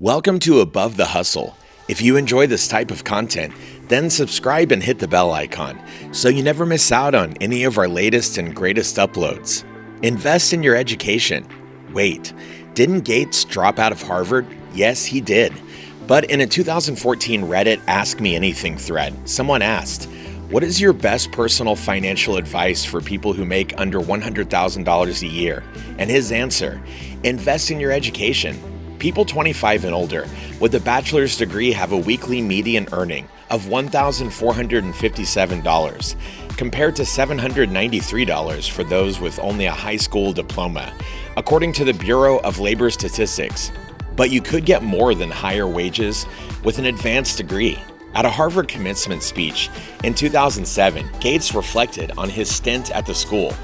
Welcome to Above the Hustle. If you enjoy this type of content, then subscribe and hit the bell icon so you never miss out on any of our latest and greatest uploads. Invest in your education. Wait, didn't Gates drop out of Harvard? Yes, he did. But in a 2014 Reddit Ask Me Anything thread, someone asked, "What is your best personal financial advice for people who make under $100,000 a year?" And his answer, invest in your education. People 25 and older with a bachelor's degree have a weekly median earning of $1,457, compared to $793 for those with only a high school diploma, according to the Bureau of Labor Statistics. But you could get more than higher wages with an advanced degree. At a Harvard commencement speech in 2007, Gates reflected on his stint at the school.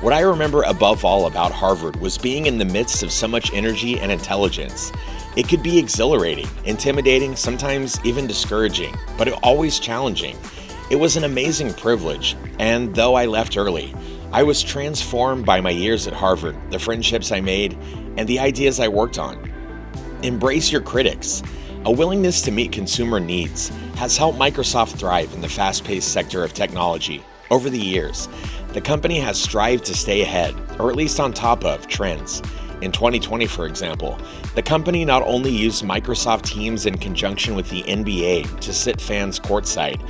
"What I remember above all about Harvard was being in the midst of so much energy and intelligence. It could be exhilarating, intimidating, sometimes even discouraging, but always challenging. It was an amazing privilege, and though I left early, I was transformed by my years at Harvard, the friendships I made, and the ideas I worked on." Embrace your critics. A willingness to meet consumer needs has helped Microsoft thrive in the fast-paced sector of technology. Over the years, the company has strived to stay ahead, or at least on top of, trends. In 2020, for example, the company not only used Microsoft Teams in conjunction with the NBA to sit fans courtside,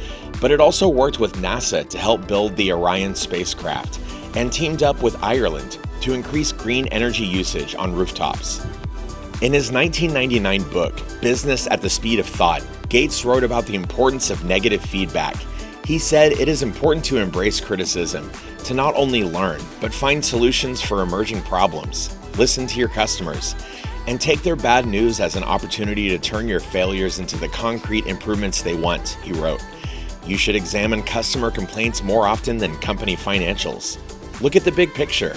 but it also worked with NASA to help build the Orion spacecraft, and teamed up with Ireland to increase green energy usage on rooftops. In his 1999 book, Business at the Speed of Thought, Gates wrote about the importance of negative feedback. He said it is important to embrace criticism, to not only learn, but find solutions for emerging problems, listen to your customers, and take their bad news as an opportunity to turn your failures into the concrete improvements they want, he wrote. You should examine customer complaints more often than company financials. Look at the big picture.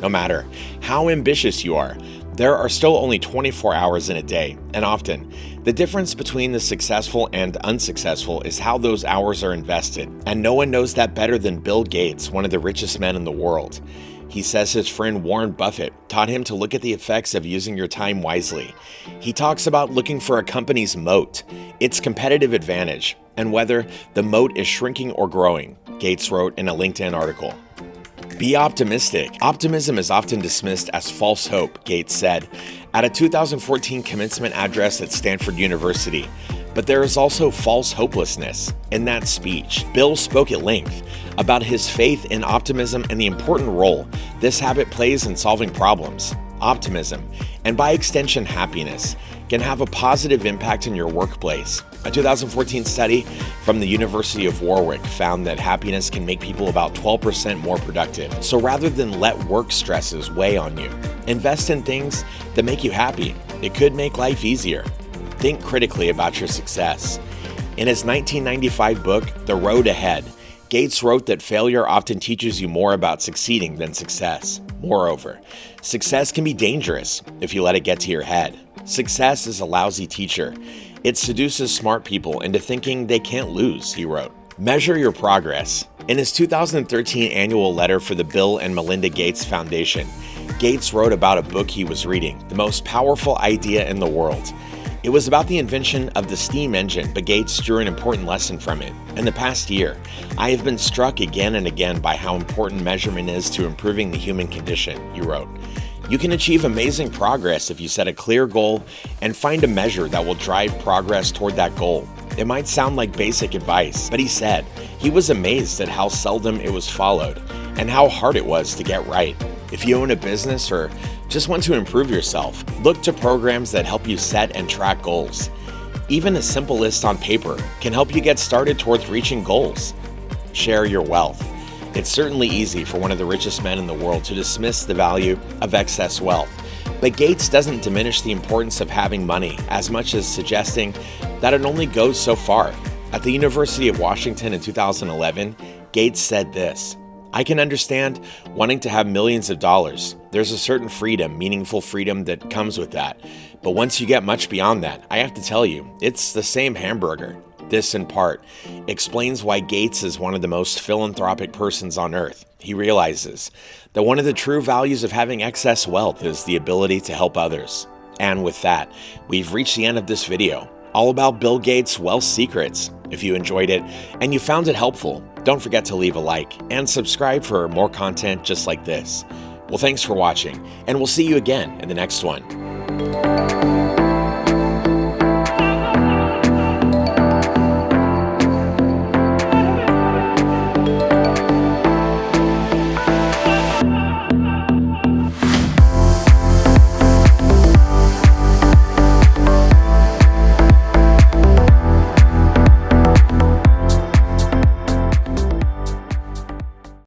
No matter how ambitious you are, there are still only 24 hours in a day, and often, the difference between the successful and unsuccessful is how those hours are invested, and no one knows that better than Bill Gates, one of the richest men in the world. He says his friend Warren Buffett taught him to look at the effects of using your time wisely. He talks about looking for a company's moat, its competitive advantage, and whether the moat is shrinking or growing, Gates wrote in a LinkedIn article. Be optimistic. Optimism is often dismissed as false hope, Gates said at a 2014 commencement address at Stanford University. But there is also false hopelessness. In that speech, Bill spoke at length about his faith in optimism and the important role this habit plays in solving problems. Optimism, and by extension happiness, can have a positive impact in your workplace. A 2014 study from the University of Warwick found that happiness can make people about 12% more productive. So rather than let work stresses weigh on you, invest in things that make you happy. It could make life easier. Think critically about your success. In his 1995 book, The Road Ahead, Gates wrote that failure often teaches you more about succeeding than success. Moreover, success can be dangerous if you let it get to your head. Success is a lousy teacher. It seduces smart people into thinking they can't lose, he wrote. Measure your progress. In his 2013 annual letter for the Bill and Melinda Gates Foundation, Gates wrote about a book he was reading, The Most Powerful Idea in the World. It was about the invention of the steam engine, but Gates drew an important lesson from it. In the past year, I have been struck again and again by how important measurement is to improving the human condition, he wrote. You can achieve amazing progress if you set a clear goal and find a measure that will drive progress toward that goal. It might sound like basic advice, but he said he was amazed at how seldom it was followed and how hard it was to get right. If you own a business or just want to improve yourself, look to programs that help you set and track goals. Even a simple list on paper can help you get started towards reaching goals. Share your wealth. It's certainly easy for one of the richest men in the world to dismiss the value of excess wealth. But Gates doesn't diminish the importance of having money as much as suggesting that it only goes so far. At the University of Washington in 2011, Gates said this, "I can understand wanting to have millions of dollars. There's a certain freedom, meaningful freedom that comes with that. But once you get much beyond that, I have to tell you, it's the same hamburger." This, in part, explains why Gates is one of the most philanthropic persons on earth. He realizes that one of the true values of having excess wealth is the ability to help others. And with that, we've reached the end of this video, all about Bill Gates' wealth secrets. If you enjoyed it and you found it helpful, don't forget to leave a like and subscribe for more content just like this. Well, thanks for watching, and we'll see you again in the next one.